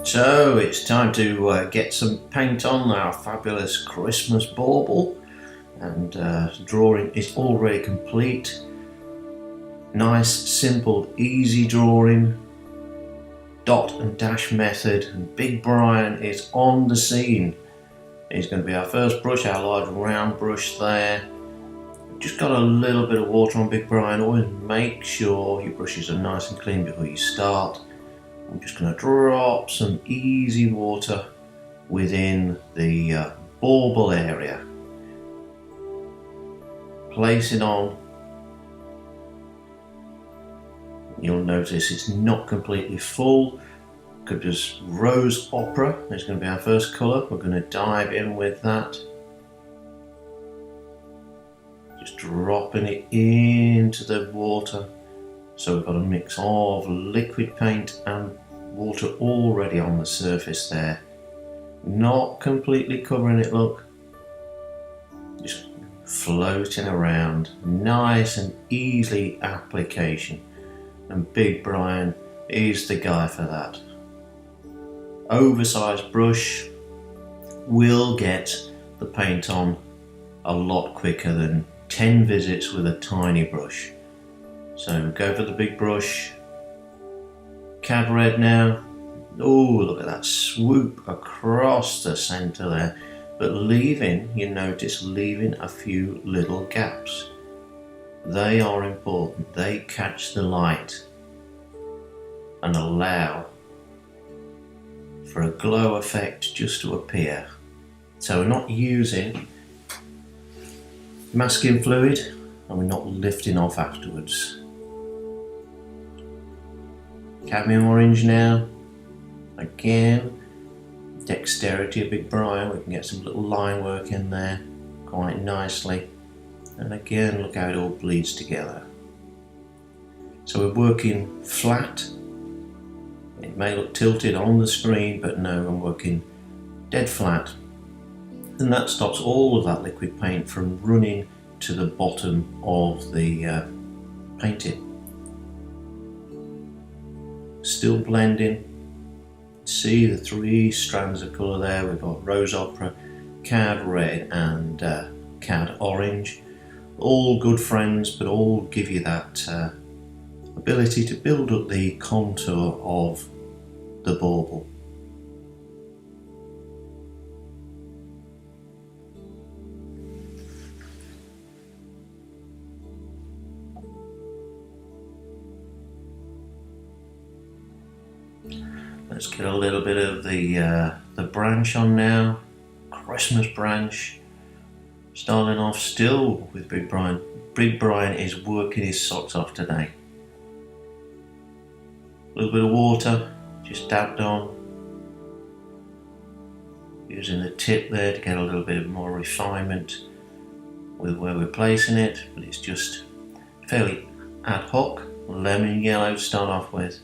So it's time to get some paint on our fabulous Christmas bauble, and drawing is already complete. Nice, simple, easy drawing, dot and dash method, and Big Brian is on the scene. He's going to be our first brush, our large round brush there. Just got a little bit of water on Big Brian. Always make sure your brushes are nice and clean before you start. I'm just going to drop some easy water within the bauble area. Place it on. You'll notice it's not completely full because Rose Opera is going to be our first colour. We're going to dive in with that. Just dropping it into the water. So we've got a mix of liquid paint and water already on the surface there. Not completely covering it, look. Just floating around. Nice and easy application. And Big Brian is the guy for that. Oversized brush will get the paint on a lot quicker than 10 visits with a tiny brush. So go for the big brush. Cad red now. Oh, look at that swoop across the center there. But leaving, you notice, leaving a few little gaps. They are important. They catch the light and allow for a glow effect just to appear. So we're not using masking fluid and we're not lifting off afterwards. Cadmium orange now. Again, dexterity of Big Brian. We can get some little line work in there quite nicely. And again, look how it all bleeds together. So we're working flat. It may look tilted on the screen, but no, I'm working dead flat. And that stops all of that liquid paint from running to the bottom of the painting. Still blending. See the three strands of colour there. We've got Rose Opera, Cad Red and Cad Orange. All good friends, but all give you that ability to build up the contour of the bauble. Let's get a little bit of the branch on now. Christmas branch. Starting off still with Big Brian. Big Brian is working his socks off today. A little bit of water, just dabbed on. Using the tip there to get a little bit more refinement with where we're placing it, but it's just fairly ad hoc. Lemon yellow to start off with.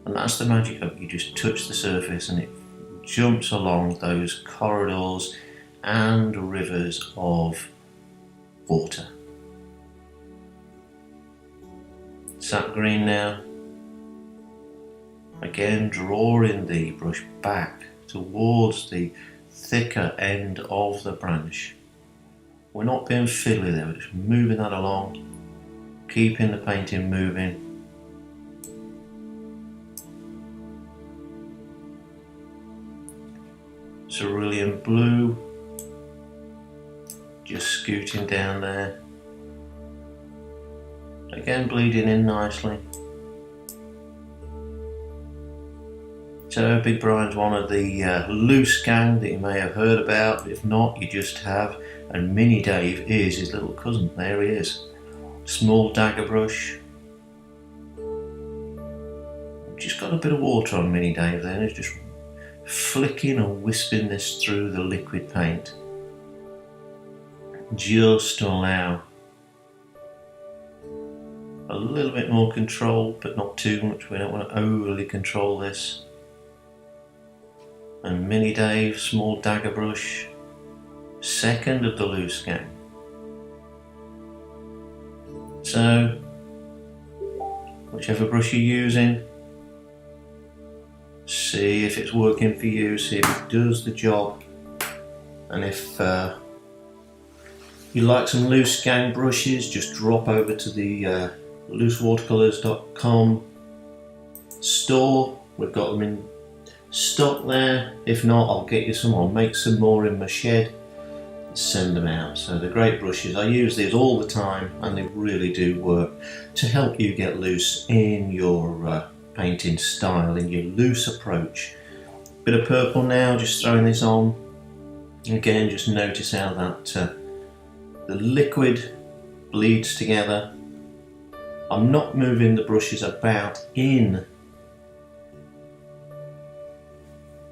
And that's the magic of it. You just touch the surface and it jumps along those corridors and rivers of water. Sap green now. Again, drawing the brush back towards the thicker end of the branch. We're not being fiddly there, we're just moving that along, keeping the painting moving. Cerulean blue, just scooting down there. Again, bleeding in nicely. So Big Brian's one of the loose gang that you may have heard about. If not, you just have. And Mini Dave is his little cousin. There he is. Small dagger brush. Just got a bit of water on Mini Dave then. It's just flicking and wisping this through the liquid paint just to allow a little bit more control, but not too much. We don't want to overly control this. And Mini Dave, small dagger brush, second of the loose gang. So whichever brush you're using, See if it's working for you, see if it does the job, and if you like some loose gang brushes, just drop over to the loosewatercolours.com store. We've got them in stock there. If not, I'll get you some. I'll make some more in my shed and send them out. So they're great brushes. I use these all the time and they really do work to help you get loose in your painting style, in your loose approach. Bit of purple now, just throwing this on. Again, just notice how that the liquid bleeds together. I'm not moving the brushes about in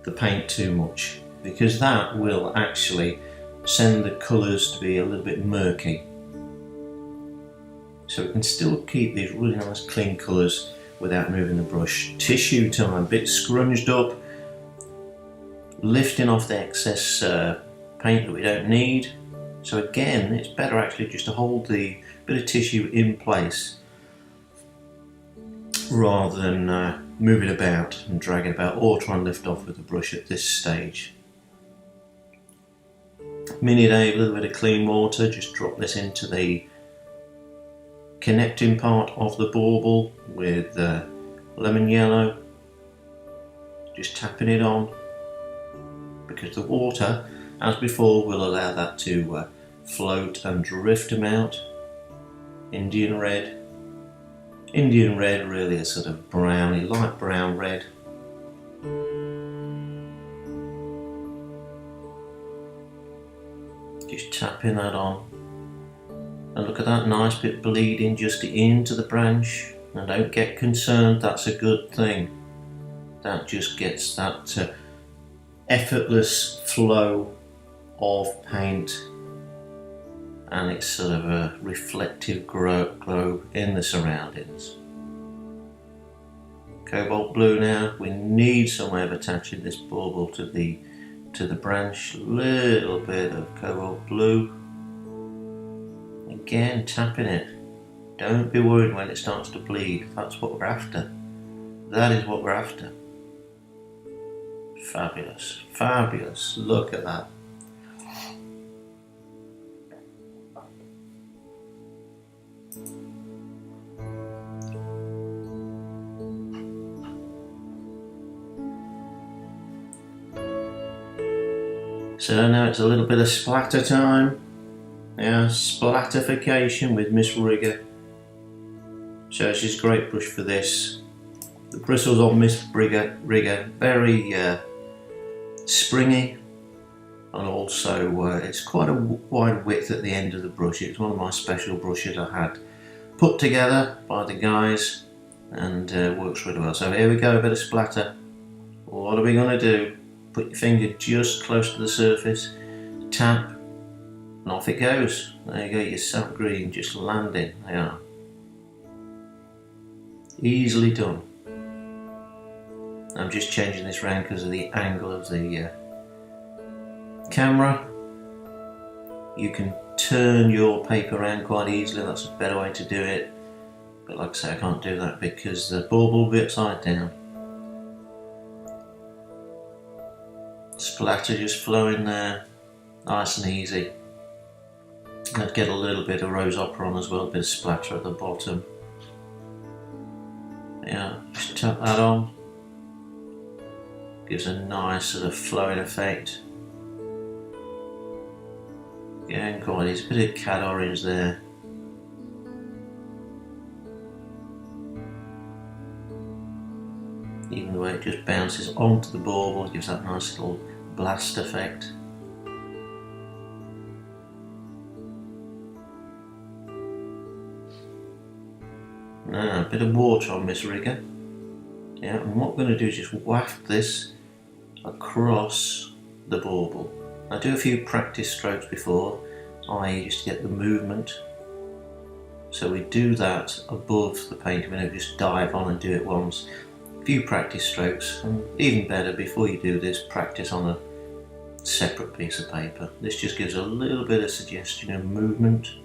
the paint too much, because that will actually send the colours to be a little bit murky. So we can still keep these really nice clean colours without moving the brush. Tissue time, bit scrunged up, lifting off the excess paint that we don't need. So again, it's better actually just to hold the bit of tissue in place rather than move it about and drag it about, or try and lift off with the brush at this stage. Mini Dave, a little bit of clean water, just drop this into the connecting part of the bauble with lemon yellow, just tapping it on, because the water, as before, will allow that to float and drift them out. Indian red. Indian red, really a sort of browny, light brown red. Just tapping that on. And look at that nice bit bleeding just into the branch. And don't get concerned, that's a good thing. That just gets that effortless flow of paint, and it's sort of a reflective glow in the surroundings. Cobalt blue now. We need some way of attaching this bauble to the branch. Little bit of cobalt blue. Again, tapping it. Don't be worried when it starts to bleed. That's what we're after. That is what we're after. Fabulous, fabulous. Look at that. So now it's a little bit of splatter time. Yeah, splatterification with Miss Rigger. So she's a great brush for this. The bristles on Miss Rigger very springy, and also it's quite a wide width at the end of the brush. It's one of my special brushes I had put together by the guys, and works really well. So here we go, a bit of splatter. What are we going to do? Put your finger just close to the surface, tap, and off it goes. There you go, your sap green just landing. They are. Easily done. I'm just changing this round because of the angle of the camera. You can turn your paper around quite easily, that's a better way to do it. But like I say, I can't do that because the bauble will be upside down. Splatter just flowing there, nice and easy. I'd get a little bit of rose opera on as well, a bit of splatter at the bottom. Yeah, just tap that on. Gives a nice sort of flowing effect. Yeah, and quite easy. A bit of cat orange there. Even the way it just bounces onto the bauble gives that nice little blast effect. Now, a bit of water on Miss Rigger. Yeah, and what we're going to do is just waft this across the bauble. I do a few practice strokes before, i.e. just to get the movement. So we do that above the paint, we don't just dive on and do it once. A few practice strokes, and even better, before you do this, practice on a separate piece of paper. This just gives a little bit of suggestion of movement.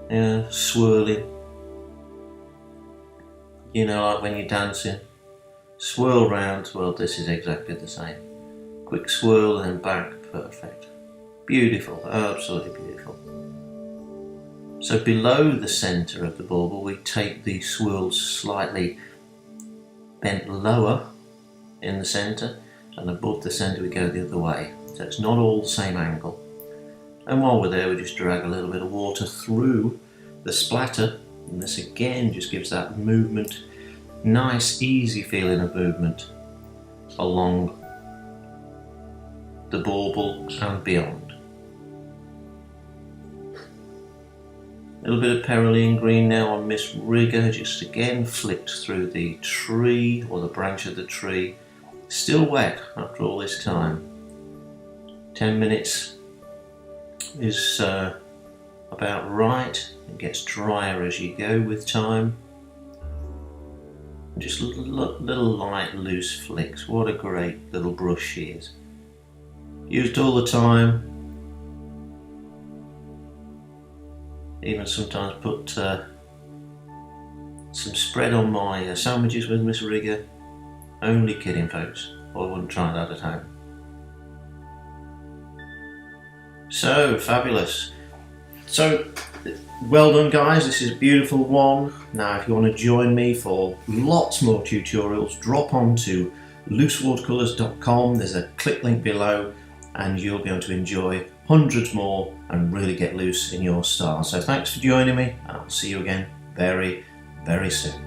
Yeah, swirling. You know, like when you're dancing, Swirl round, well, this is exactly the same. Quick swirl and then back, perfect. Beautiful, absolutely beautiful. So below the centre of the bauble, we take the swirls slightly bent lower in the centre, and above the centre we go the other way. So it's not all the same angle. And while we're there, we just drag a little bit of water through the splatter, and this again just gives that movement, nice easy feeling of movement along the bauble and beyond. A little bit of Perolean green now on Miss Rigger, just again flicked through the tree or the branch of the tree. Still wet after all this time. 10 minutes is about right. It gets drier as you go with time. Just little light loose flicks. What a great little brush she is. Used all the time. Even sometimes put some spread on my sandwiches with Miss Rigger. Only kidding, folks. I wouldn't try that at home. So fabulous. So well done, guys. This is a beautiful one. Now if you want to join me for lots more tutorials, drop on to loosewatercolours.com. There's a click link below and you'll be able to enjoy hundreds more and really get loose in your style. So thanks for joining me. I'll see you again very, very soon.